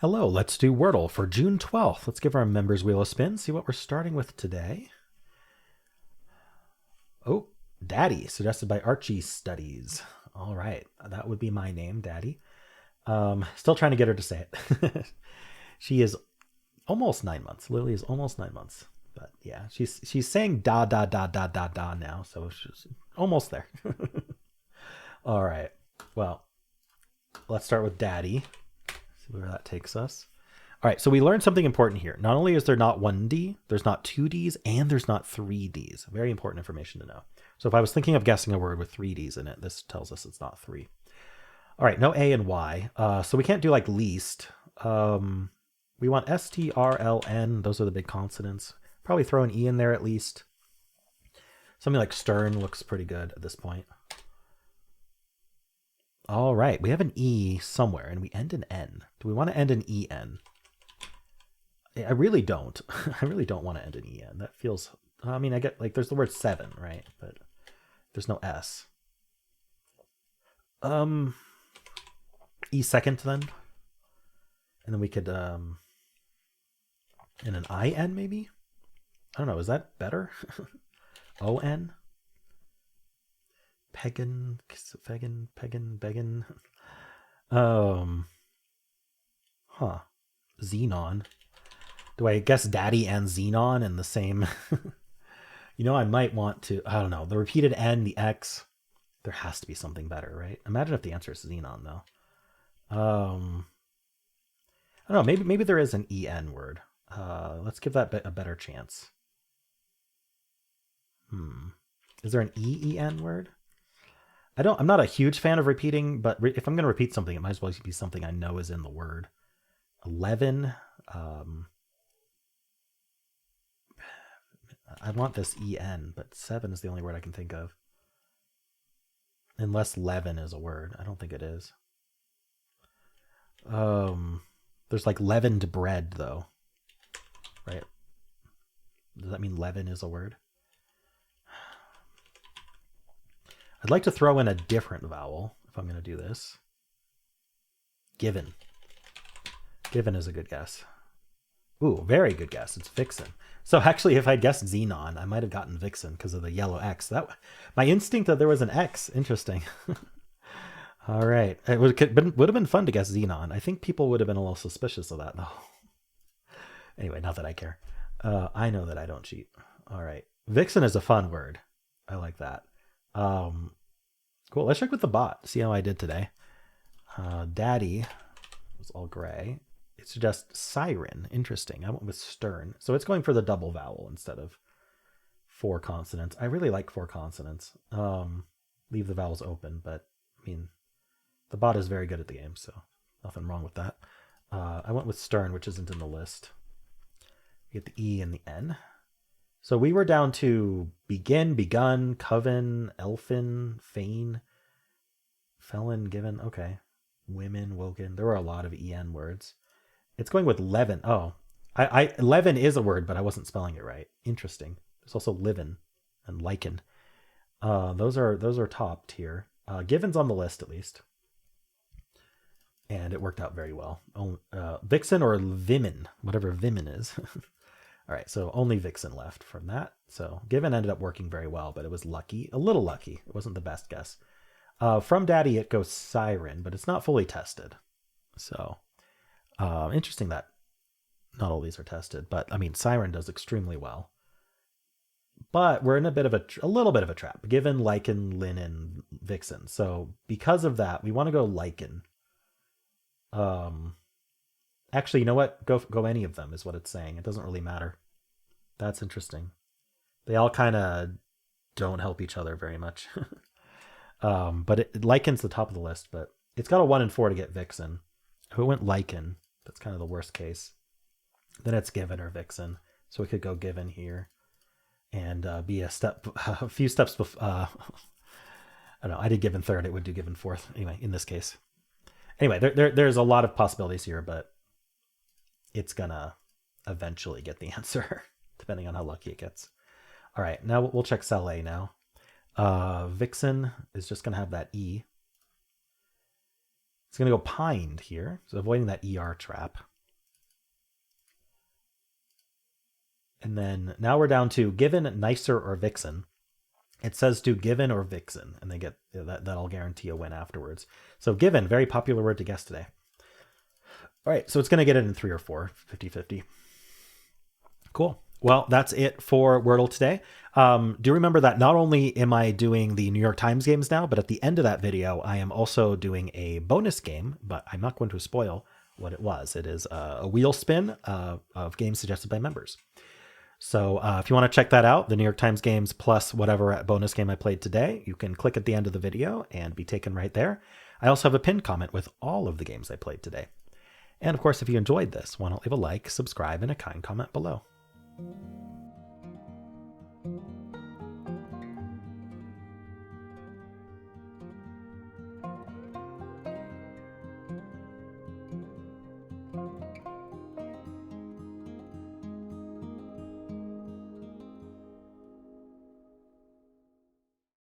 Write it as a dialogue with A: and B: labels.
A: Hello, let's do Wordle for June 12th. Let's give our members wheel a spin, see what we're starting with today. Oh, Daddy, suggested by Archie Studies. All right, that would be my name, Daddy. Still trying to get her to say it. She is almost 9 months. Lily is almost 9 months. But yeah, she's saying da da da da da da now, so she's almost there. All right, well, let's start with Daddy. See where that takes us. All right, so we learned something important here. Not only is there not 1D, there's not 2Ds, and there's not 3Ds. Very important information to know. So if I was thinking of guessing a word with 3Ds in it, this tells us it's not 3. All right, no A and Y. So we can't do like least. We want S, T, R, L, N. Those are the big consonants. Probably throw an E in there at least. Something like stern looks pretty good at this point. All right, we have an E somewhere, and we end in N. Do we want to end in EN? I really don't. I really don't want to end in EN. That feels... I mean, I get... Like, there's the word 7, right? But there's no S. E second, then. And then we could... And an IN, maybe? I don't know. Is that better? ON? Pagan, Began. Huh. Xenon. Do I guess Daddy and Xenon in the same? I might want to. I don't know. The repeated N, the X. There has to be something better, right? Imagine if the answer is Xenon, though. I don't know. Maybe there is an EN word. Let's give that a better chance. Is there an EEN word? I'm not a huge fan of repeating, but if I'm going to repeat something, it might as well be something I know is in the word. 11. I want this EN, but 7 is the only word I can think of. Unless leaven is a word. I don't think it is. There's like leavened bread, though. Right? Does that mean leaven is a word? I'd like to throw in a different vowel if I'm going to do this. Given. Given is a good guess. Ooh, very good guess. It's vixen. So actually, if I guessed Xenon, I might have gotten vixen because of the yellow X. My instinct that there was an X. Interesting. All right. It would have been fun to guess Xenon. I think people would have been a little suspicious of that, though. Anyway, not that I care. I know that I don't cheat. All right. Vixen is a fun word. I like that. Cool. Let's check with the bot. See how I did today. Daddy was all gray. It suggests siren. Interesting. I went with stern. So it's going for the double vowel instead of 4 consonants. I really like 4 consonants. Leave the vowels open, but I mean, the bot is very good at the game, so nothing wrong with that. I went with stern, which isn't in the list. You get the E and the N. So we were down to begin, begun, coven, elfin, feign, felon, given. Okay. Women, woken. There were a lot of EN words. It's going with leaven. Oh, leaven is a word, but I wasn't spelling it right. Interesting. There's also livin and lichen. Those are top tier. Given's on the list at least. And it worked out very well. Vixen or Vimin, whatever Vimin is. All right, so only Vixen left from that. So Given ended up working very well, but it was lucky. A little lucky. It wasn't the best guess. From Daddy, it goes Siren, but it's not fully tested. So interesting that not all these are tested. But, I mean, Siren does extremely well. But we're in a little bit of a trap. Given, Lichen, Linen, Vixen. So because of that, we want to go Lichen. Actually, you know what? Go any of them is what it's saying. It doesn't really matter. That's interesting. They all kind of don't help each other very much. But Lichen's the top of the list, but it's got a 1 and 4 to get Vixen. If it went Lichen, that's kind of the worst case. Then it's Given or Vixen. So we could go Given here and be a few steps before. I don't know. I did Given third. It would do Given fourth. Anyway, in this case. Anyway, there's a lot of possibilities here, but it's gonna eventually get the answer, depending on how lucky it gets. All right, now we'll check cell A now. Vixen is just gonna have that E. It's gonna go pined here, so avoiding that ER trap. And then now we're down to Given, Nicer, or Vixen. It says do Given or Vixen, and they get that'll guarantee a win afterwards. So Given, very popular word to guess today. All right, so it's going to get it in 3 or 4, 50-50. Cool. Well, that's it for Wordle today. Do remember that not only am I doing the New York Times games now, but at the end of that video, I am also doing a bonus game, but I'm not going to spoil what it was. It is a wheel spin of games suggested by members. So if you want to check that out, the New York Times games plus whatever bonus game I played today, you can click at the end of the video and be taken right there. I also have a pinned comment with all of the games I played today. And of course, if you enjoyed this, why not leave a like, subscribe, and a kind comment below.